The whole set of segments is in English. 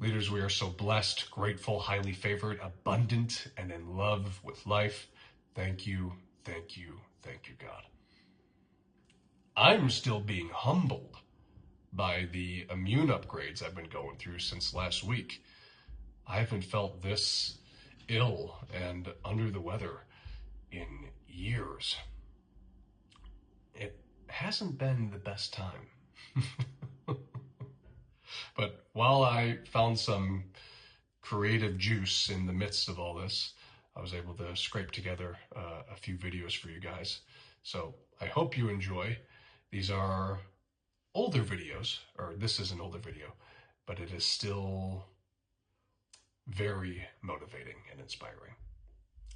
Leaders, we are so blessed, grateful, highly favored, abundant, and in love with life. Thank you, thank you, thank you, God. I'm still being humbled by the immune upgrades I've been going through since last week. I haven't felt this ill and under the weather in years. It hasn't been the best time. But while I found some creative juice in the midst of all this, I was able to scrape together a few videos for you guys. So I hope you enjoy. These are older videos, or this is an older video, but it is still very motivating and inspiring.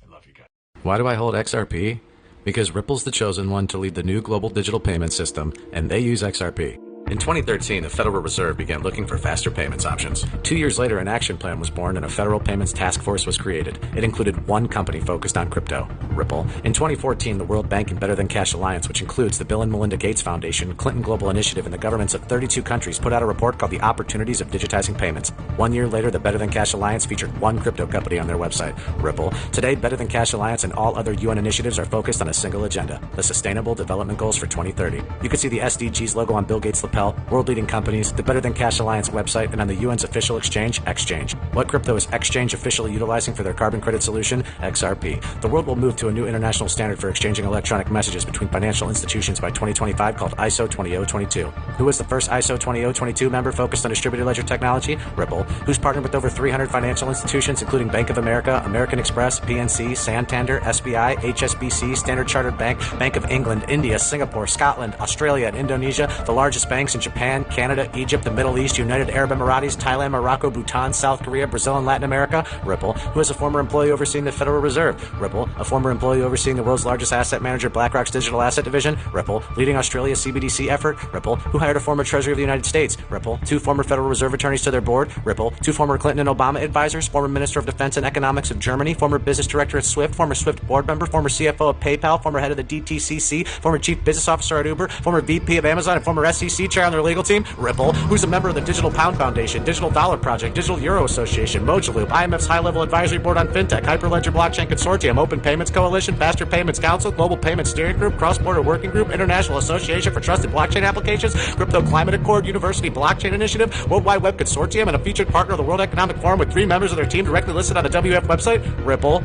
I love you guys. Why do I hold XRP? Because Ripple's the chosen one to lead the new global digital payment system, and they use XRP. In 2013, the Federal Reserve began looking for faster payments options. 2 years later, an action plan was born and a federal payments task force was created. It included one company focused on crypto, Ripple. In 2014, the World Bank and Better Than Cash Alliance, which includes the Bill and Melinda Gates Foundation, Clinton Global Initiative, and the governments of 32 countries, put out a report called The Opportunities of Digitizing Payments. 1 year later, the Better Than Cash Alliance featured one crypto company on their website, Ripple. Today, Better Than Cash Alliance and all other UN initiatives are focused on a single agenda, the Sustainable Development Goals for 2030. You can see the SDGs logo on Bill Gates' lapel, world-leading companies, the Better Than Cash Alliance website, and on the UN's official exchange, Exchange. What crypto is Exchange officially utilizing for their carbon credit solution? XRP. The world will move to a new international standard for exchanging electronic messages between financial institutions by 2025 called ISO 20022. Who was the first ISO 20022 member focused on distributed ledger technology? Ripple. Who's partnered with over 300 financial institutions, including Bank of America, American Express, PNC, Santander, SBI, HSBC, Standard Chartered Bank, Bank of England, India, Singapore, Scotland, Australia, and Indonesia, the largest banks in Japan, Canada, Egypt, the Middle East, United Arab Emirates, Thailand, Morocco, Bhutan, South Korea, Brazil, and Latin America? Ripple. Who is a former employee overseeing the Federal Reserve? Ripple. A former employee overseeing the world's largest asset manager, BlackRock's digital asset division? Ripple. Leading Australia's CBDC effort? Ripple. Who hired a former Treasury of the United States? Ripple. 2 former Federal Reserve attorneys to their board? Ripple. 2 former Clinton and Obama advisors? Former Minister of Defense and Economics of Germany? Former business director at SWIFT? Former SWIFT board member? Former CFO of PayPal? Former head of the DTCC? Former chief business officer at Uber? Former VP of Amazon and former SEC chair on their legal team? Ripple. Who's a member of the Digital Pound Foundation, Digital Dollar Project, Digital Euro Association, Mojaloop, IMF's High-Level Advisory Board on FinTech, Hyperledger Blockchain Consortium, Open Payments Coalition, Faster Payments Council, Global Payments Steering Group, Cross-Border Working Group, International Association for Trusted Blockchain Applications, Crypto Climate Accord, University Blockchain Initiative, World Wide Web Consortium, and a featured partner of the World Economic Forum with 3 members of their team directly listed on the WF website? Ripple.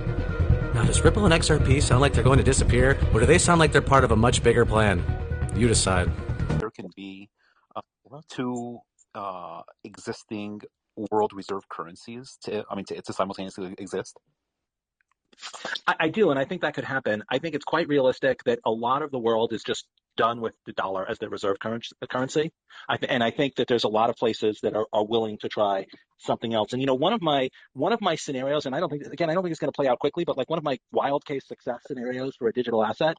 Now, does Ripple and XRP sound like they're going to disappear, or do they sound like they're part of a much bigger plan? You decide. There can be 2 existing world reserve currencies to simultaneously exist? I do, and I think that could happen. I think it's quite realistic that a lot of the world is just done with the dollar as their reserve currency. And I think that there's a lot of places that are willing to try something else. And one of my scenarios, and I don't think it's going to play out quickly, but like one of my wild case success scenarios for a digital asset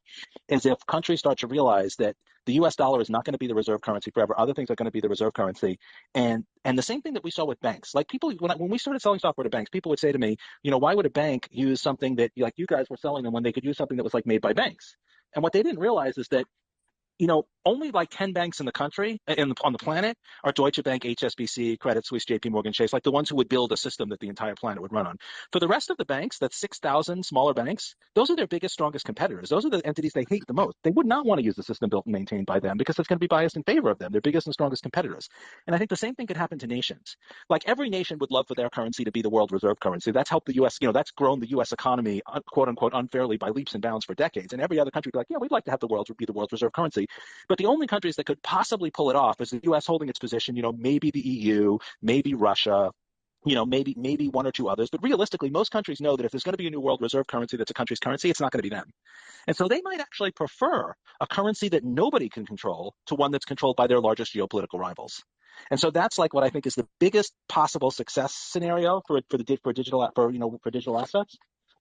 is if countries start to realize that the US dollar is not going to be the reserve currency forever. Other things are going to be the reserve currency. And the same thing that we saw with banks. Like people, when we started selling software to banks, people would say to me, why would a bank use something that like you guys were selling them when they could use something that was like made by banks? And what they didn't realize is that only like 10 banks in the country, on the planet, are Deutsche Bank, HSBC, Credit Suisse, JP Morgan Chase, like the ones who would build a system that the entire planet would run on. For the rest of the banks, that's 6,000 smaller banks, those are their biggest, strongest competitors. Those are the entities they hate the most. They would not want to use the system built and maintained by them because it's going to be biased in favor of them, their biggest and strongest competitors. And I think the same thing could happen to nations. Like every nation would love for their currency to be the world reserve currency. That's helped the U.S., that's grown the U.S. economy, quote unquote, unfairly by leaps and bounds for decades. And every other country would be like, yeah, we'd like to have the world be the world's reserve currency. But the only countries that could possibly pull it off is the U.S. holding its position, maybe the EU, maybe Russia, maybe 1 or 2 others. But realistically, most countries know that if there's going to be a new world reserve currency that's a country's currency, it's not going to be them. And so they might actually prefer a currency that nobody can control to one that's controlled by their largest geopolitical rivals. And so that's like what I think is the biggest possible success scenario for digital assets.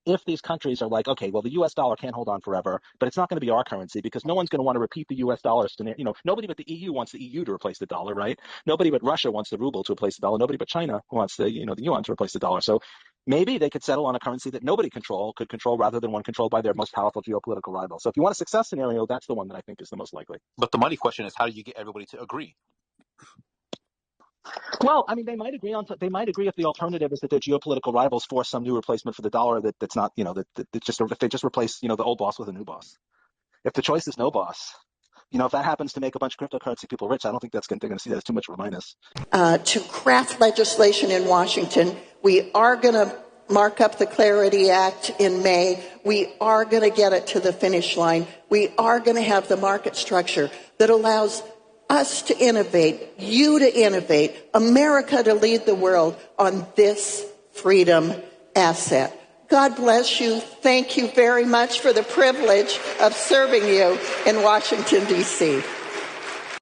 If these countries are like, okay, well, the U.S. dollar can't hold on forever, but it's not going to be our currency because no one's going to want to repeat the U.S. dollar scenario. Nobody but the EU wants the EU to replace the dollar, right? Nobody but Russia wants the ruble to replace the dollar. Nobody but China wants the yuan to replace the dollar. So maybe they could settle on a currency that nobody could control rather than one controlled by their most powerful geopolitical rival. So if you want a success scenario, that's the one that I think is the most likely. But the money question is, how do you get everybody to agree? Well, I mean, they might agree if the alternative is that their geopolitical rivals force some new replacement for the dollar that's not, if they just replace, the old boss with a new boss. If the choice is no boss, if that happens to make a bunch of cryptocurrency people rich, I don't think they're going to see that as too much of a minus. To craft legislation in Washington, we are going to mark up the Clarity Act in May. We are going to get it to the finish line. We are going to have the market structure that allows us to innovate, you to innovate, America to lead the world on this freedom asset. God bless you. Thank you very much for the privilege of serving you in Washington, D.C.